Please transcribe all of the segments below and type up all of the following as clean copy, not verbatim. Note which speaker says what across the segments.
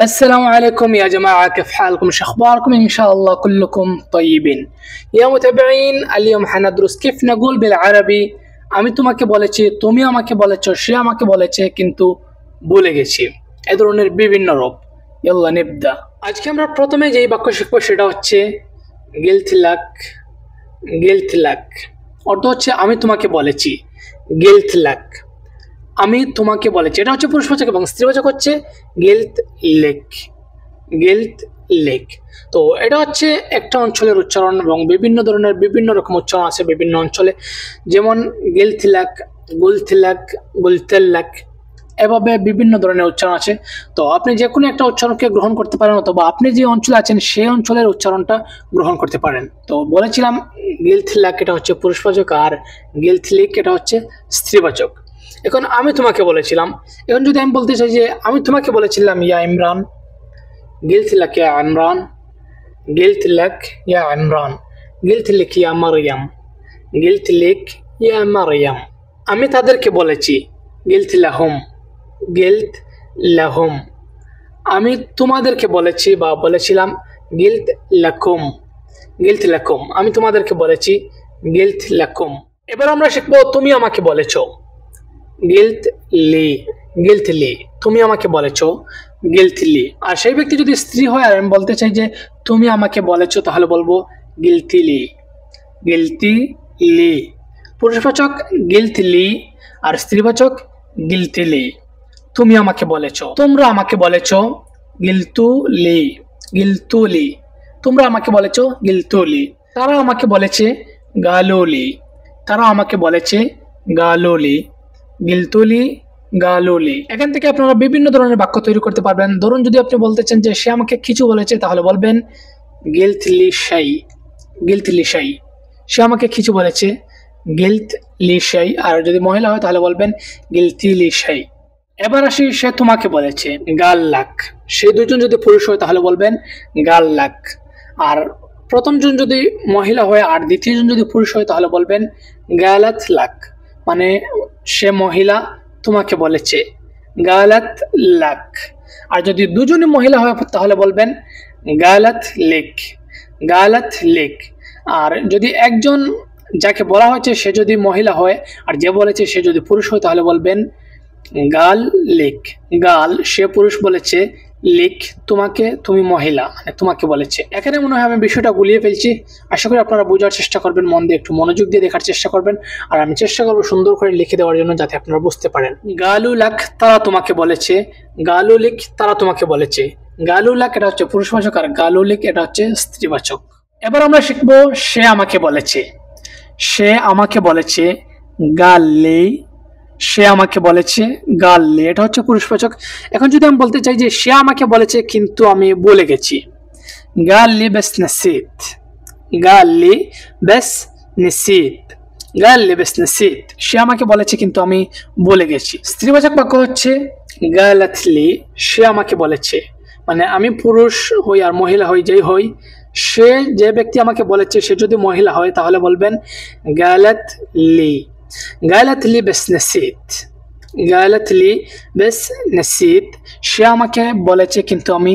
Speaker 1: السلام عليكم يا جماعة، كيف حالكم؟ شو أخباركم؟ إن شاء الله كلكم طيبين. يا متابعين، اليوم حندرس كيف نقول بالعربي আমি তোমাকে বলেছি, তুমি আমাকে বলেছো, সে আমাকে বলেছে কিন্তু ভুলে গেছি। এই ধরনের বিভিন্ন রূপ। يلا نبدأ। আজকে আমরা প্রথমে যেই বাক্য শিখবো সেটা হচ্ছে قلت لك। قلت لك অর্থ হচ্ছে আমি তোমাকে বলেছি। قلت لك আমি তোমাকে বলেছি, এটা হচ্ছে পুরুষবাচক এবং স্ত্রীবাচক হচ্ছে গিল্ট লেক। Guilt lake. তো এটা হচ্ছে একটা অঞ্চলের উচ্চারণ এবং বিভিন্ন ধরনের বিভিন্ন রকম উচ্চারণ আছে বিভিন্ন অঞ্চলে, যেমন গিল্ট লেক, গুলথ লেক, গুলতেল লেক, এভাবে বিভিন্ন ধরনের উচ্চারণ আছে। তো আপনি যে কোনো একটা উচ্চারণকে গ্রহণ করতে পারেন অথবা আপনি যে অঞ্চলে আছেন সেই অঞ্চলের উচ্চারণটা গ্রহণ করতে পারেন। তো বলেছিলাম গিল্ট লেক এটা হচ্ছে পুরুষবাচক আর গিল্ট লেক এটা হচ্ছে স্ত্রীবাচক। এখন আমি তোমাকে বলেছিলাম, এখন যদি আমি বলতে চাই যে আমি তোমাকে বলেছিলাম ইয়া ইমরান, قلت لك يا عمران، قلت لك يا عمران، قلت لك يا مريم، قلت لك يا مريم। আমি তাদেরকে বলেছি قلت لهم، قلت لهم। আমি তোমাদেরকে বলেছি বা বলেছিলাম قلت لكم، قلت لكم। আমি তোমাদেরকে বলেছি قلت لكم। এবার আমরা শিখবো তুমি আমাকে বলেছো। গিল্ট লি, গিল্ট লি, তুমি আমাকে বলেছো গিল্ট লি। আর সেই ব্যক্তি যদি স্ত্রী হয় আর আমি বলতে চাই যে তুমি আমাকে বলেছো, তাহলে বলবো গিল্টি লি। গিল্টি লি পুরুষবাচক গিল্ট লি আর স্ত্রীবাচক গিল্টি লি। তুমি আমাকে বলেছো, তোমরা আমাকে বলেছো গিল্তু লি, গিল্তু লি। তোমরা আমাকে বলেছো গিল্তু লি। তারা আমাকে বলেছে গালোলি, তারা আমাকে বলেছে গালোলি, গিলতুলি, গালুলি। এখান থেকে আপনারা বিভিন্ন ধরনের বাক্য তৈরি করতে পারবেন। ধরুন যদি আপনি বলতে চান যে সে আমাকে কিছু বলেছে, তাহলে বলবেন গিলতলি শাই, গিলতলি শাই। সে আমাকে কিছু বলেছে গিলতলি শাই। আর যদি মহিলা হয় তাহলে বলবেন গিলতিলি শাই। এবার আসি সে তোমাকে বলেছে গাল লাক। সে দুজন যদি পুরুষ হয় তাহলে বলবেন গাল লাক। আর প্রথম জন যদি মহিলা হয় আর দ্বিতীয় জন যদি পুরুষ হয় তাহলে বলবেন গালাত লাক, মানে সে মহিলা তোমাকে বলেছে গালাত লাক। আর যদি দুজনই মহিলা হয় তাহলে বলবেন গালাত লেক, গালাত লেক। আর যদি একজন যাকে বলা হয়েছে সে যদি মহিলা হয় আর যে বলেছে সে যদি পুরুষ হয় তাহলে বলবেন গাল লেক। গাল সে পুরুষ বলেছে, লেক তোমাকে, তুমি মহিলা, মানে তোমাকে বলেছে। এখানে মনে হয় আমি বিষয়টা গুলিয়ে ফেলছি। আশা করি আপনারা বোঝার চেষ্টা করবেন, মন দিয়ে একটু মনোযোগ দিয়ে দেখার চেষ্টা করবেন। আর আমি চেষ্টা করবো সুন্দর করে লিখে দেওয়ার জন্য যাতে আপনারা বুঝতে পারেন। গালু লাক তারা তোমাকে বলেছে, গালু লিক তারা তোমাকে বলেছে। গালু লাক এটা হচ্ছে পুরুষবাচক আর গালু লিক এটা হচ্ছে স্ত্রীবাচক। এবার আমরা শিখবো সে আমাকে বলেছে। সে আমাকে বলেছে গাল্লি, সে আমাকে বলেছে গাল্লি, এটা হচ্ছে পুরুষবাচক। এখন যদি আমি বলতে চাই যে সে আমাকে বলেছে কিন্তু আমি বলে গেছি, Gully base নাসিত, Gully base নিসিত, Gully base নিসিত। সে আমাকে বলেছে কিন্তু আমি বলে গেছি। স্ত্রীবাচক বাক্য হচ্ছে গালাতলি, সে আমাকে বলেছে, মানে আমি পুরুষ হই আর মহিলা হই, যেই হই, সে যে ব্যক্তি আমাকে বলেছে সে যদি মহিলা হয় তাহলে বলবেন গালাতলি, গালাতলি বেস নাসিত, গালাতলি বেস নাসিত। সে আমাকে বলেছে কিন্তু আমি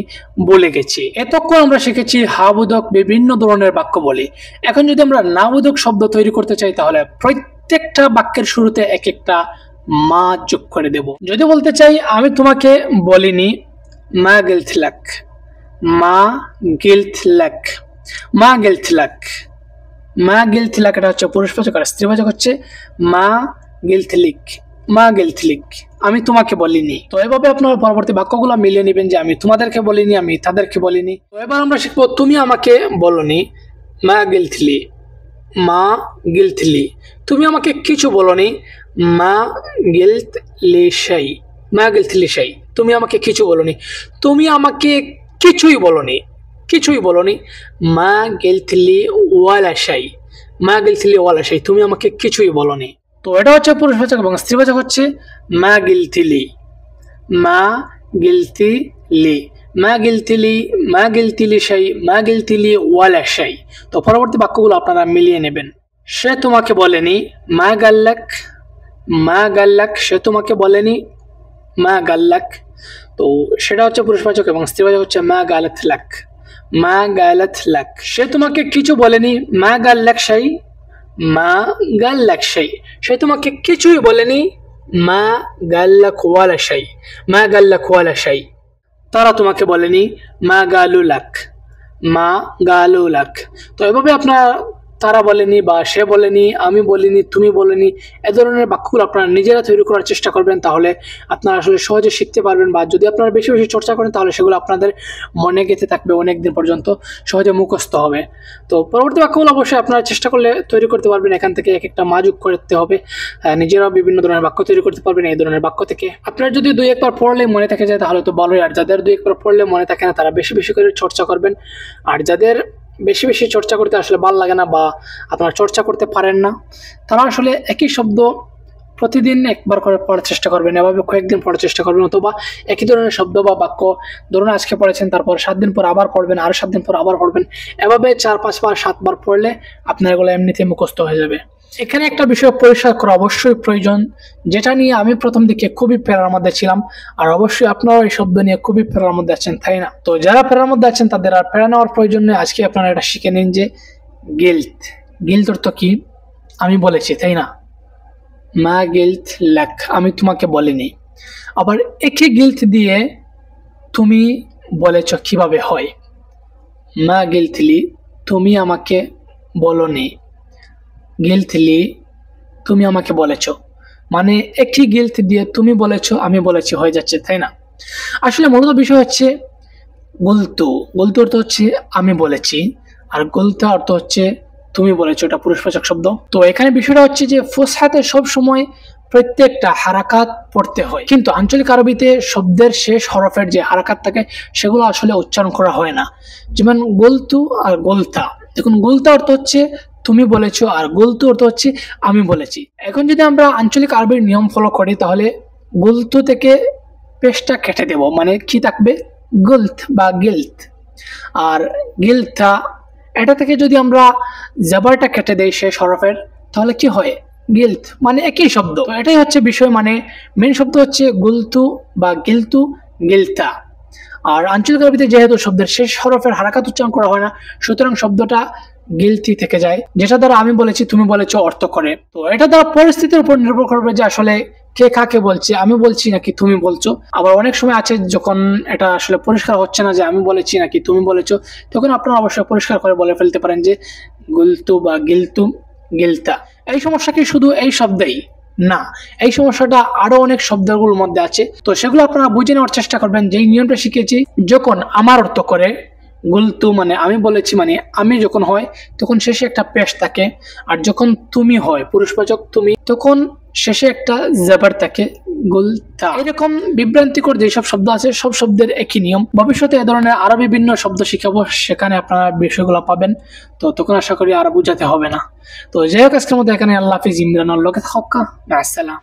Speaker 1: বলে গেছি। এতক্ষণ আমরা শিখেছি হাবোধক বিভিন্ন ধরনের বাক্য বলি। এখন যদি আমরা নাবোধক শব্দ তৈরি করতে চাই তাহলে প্রত্যেকটা বাক্যের শুরুতে এক একটা মা যোগ করে দেব। যদি বলতে চাই আমি তোমাকে বলিনি, মা গিল্ট লাক, মা গিল্ট লাক, মা গিল্ট লাক, মা গিল্ট লাক এটা হচ্ছে পুরুষবাচক আর স্ত্রীবাচক হচ্ছে মা গিল্ট লিক, মা গিল্ট লিক। আমি তোমাকে বলিনি। তো এভাবে আপনারা পরবর্তী বাক্যগুলো মিলিয়ে নেবেন যে আমি তোমাদেরকে বলিনি, আমি তাদেরকে বলিনি। তো এবার আমরা শিখবো তুমি আমাকে বলনি, মা গিল্টলি, মা গিল্টলি। তুমি আমাকে কিছু বলনি, মা গিল্টলি শাই, মা গিল্টলি শাই। তুমি আমাকে কিছু বলনি, তুমি আমাকে কিছুই বলনি, কিছুই বলনি, মা গিল্টলি ওয়ালা শাই, মা গিল্টলি ওয়ালা শাই। তুমি আমাকে কিছুই বলনি। তো এটা হচ্ছে পুরুষবাচক এবং স্ত্রীবাচক হচ্ছে মা গিল্টিলি, মা গিল্টিলি, মা গিল্টিলি, মা গিল্টিলি শাই, মা গিল্টিলি ওয়ালা শাই। তো পরবর্তী বাক্যগুলো আপনারা মিলিয়ে নেবেন। সে তোমাকে বলেনি, মা গাল্লাক, মা গাল্লাক। সে তোমাকে বলেনি, মা গাল্লাক। তো তো সেটা হচ্ছে পুরুষবাচক এবং স্ত্রীবাচক হচ্ছে মা গালাত লাক। মা গালাত লাক, সে তোমাকে কিছু বলেনি। মা গাল লাক শাই, মা গাল লাক শাই, সে তোমাকে কিছুই বলেনি। মা গাল লাক ওয়ালা শাই, মা গাল লাক ওয়ালা শাই, তারা তোমাকে বলেনি। মা গালু লাক, মা গালু লাক। তো এভাবে আপনার তারা বলেনি বা সে বলেনি, আমি বলিনি, তুমি বলেনি, এ ধরনের বাক্যগুলো আপনারা নিজেরা তৈরি করার চেষ্টা করবেন, তাহলে আপনারা আসলে সহজে শিখতে পারবেন। বা যদি আপনারা বেশি বেশি চর্চা করেন তাহলে সেগুলো আপনাদের মনে গেঁথে থাকবে, অনেক দিন পর্যন্ত সহজে মুখস্থ হবে। তো পরবর্তী বাক্যগুলো অবশ্যই আপনারা চেষ্টা করলে তৈরি করতে পারবেন। এখান থেকে এক একটা মাজুক করতে হবে, নিজেরাও বিভিন্ন ধরনের বাক্য তৈরি করতে পারবেন এই ধরনের বাক্য থেকে। আপনার যদি দুই একবার পড়লে মনে থাকে যায় তাহলে তো ভালোই, আর যাদের দুই একবার পড়লে মনে থাকে না তারা বেশি বেশি করে চর্চা করবেন। আর যাদের বেশি বেশি চর্চা করতে আসলে ভালো লাগে না বা আপনারা চর্চা করতে পারেন না, তারা আসলে একই শব্দ প্রতিদিন একবার করে পড়ার চেষ্টা করবেন, এভাবে কয়েকদিন পড়ার চেষ্টা করবেন। অথবা একই ধরনের শব্দ বা বাক্য ধরুন আজকে পড়েছেন, তারপর 7 দিন পর আবার পড়বেন, আরও 7 দিন পর আবার পড়বেন, এভাবে 4-5 বার 7 বার পড়লে আপনার এগুলো এমনিতে মুখস্থ হয়ে যাবে। এখানে একটা বিষয় পরিষ্কার করা অবশ্যই প্রয়োজন, যেটা নিয়ে আমি প্রথম দিকে খুবই প্যারার মধ্যে ছিলাম, আর অবশ্যই আপনারাও এই শব্দ নিয়ে খুবই প্যারার মধ্যে আছেন, তাই না? তো যারা প্যারার মধ্যে আছেন তাদের আর প্যারা নেওয়ার প্রয়োজন নেই। আজকে আপনারা এটা শিখে নিন যে গিল্ট, গিল্ট অর্থ কি আমি বলেছি, তাই না? মা গিল্ট লাক, আমি তোমাকে বলিনি। আবার একই গিল্ট দিয়ে তুমি বলেছ কিভাবে হয়? মা গিল্টলি, তুমি আমাকে বলনি। গিল্টলি, তুমি আমাকে বলেছ, মানে একই গিল্ট দিয়ে তুমি বলেছ আমি বলেছি হয়ে যাচ্ছে, তাই না? আসলে মূলত বিষয় হচ্ছে গুলতু। গুলতু অর্থ হচ্ছে আমি বলেছি, আর গুলতা অর্থ হচ্ছে তুমি বলেছো, এটা পুরুষবাচক শব্দ। তো এখানে বিষয়টা হচ্ছে যে ফুসহাতে সব সময় প্রত্যেকটা হারাকাত পড়তে হয়, কিন্তু আঞ্চলিক আরবিতে শব্দের শেষ হরফের যে হারাকাত থাকে সেগুলো আসলে উচ্চারণ করা হয় না। যেমন গুলতু আর গুলতা, দেখুন গুলতা অর্থ হচ্ছে তুমি বলেছো, আর গুলতু অর্থ হচ্ছে আমি বলেছি। এখন যদি আমরা আঞ্চলিক আরবির নিয়ম ফলো করি তাহলে গুলতু থেকে পেশটা কেটে দেব, মানে কি থাকবে? গুলত বা গিল্ট। আর গিলতা, এটা থেকে যদি আমরা জাবারটা কেটে দেই শেষ হরফের, তাহলে কি হয়? গিল্ট, মানে একই শব্দ। তো এটাই হচ্ছে বিষয়, মানে মেন শব্দ হচ্ছে গুলতু বা গিলতু, গিলতা। আর আঞ্চলিক আরবিতে যেহেতু শব্দের শেষ হরফের হারাকাত উচ্চারণ করা হয় না, সুতরাং শব্দটা গিলতি থেকে যায়, যেটা দ্বারা আমি বলেছি তুমি বলেছো অর্থ করে। তো এটা দ্বারা পরিস্থিতির উপর নির্ভর করবে যে আসলে কে কাকে বলছে, আমি বলছি নাকি তুমি বলছো। আবার অনেক সময় আছে যখন এটা আসলে পরিষ্কার হচ্ছে না যে আমি বলেছি নাকি তুমি বলেছো, তখন আপনারা অবশ্যই পরিষ্কার করে বলে ফেলতে পারেন যে গুলতু বা গিলতু, গিলতা। এই সমস্যা কি শুধু এই শব্দেই? না, এই সমস্যাটা আরো অনেক শব্দগুলোর মধ্যে আছে। তো সেগুলো আপনারা বুঝে নেওয়ার চেষ্টা করবেন। যেই নিয়মটা শিখেছি, যখন আমার অর্থ করে গুলতু মানে আমি বলেছি, মানে আমি যখন হয় তখন শেষে একটা পেশ থাকে, আর যখন তুমি হয় পুরুষবাচক তুমি, তখন শেষে একটা জাবার থাকে, গুলতা। এরকম বিভ্রান্তিকর যেসব শব্দ আছে সব শব্দের একই নিয়ম। ভবিষ্যতে এ ধরনের আরো বিভিন্ন শব্দ শিখাবো, সেখানে আপনারা বিষয়গুলো পাবেন। তো তখন আশা করি আর বুঝাতে হবে না। তো যাই হোক, আজকের মধ্যে এখানে আল্লাহ হাফিজ। ইমরান আল্লাহকে থাকা, আসসালাম।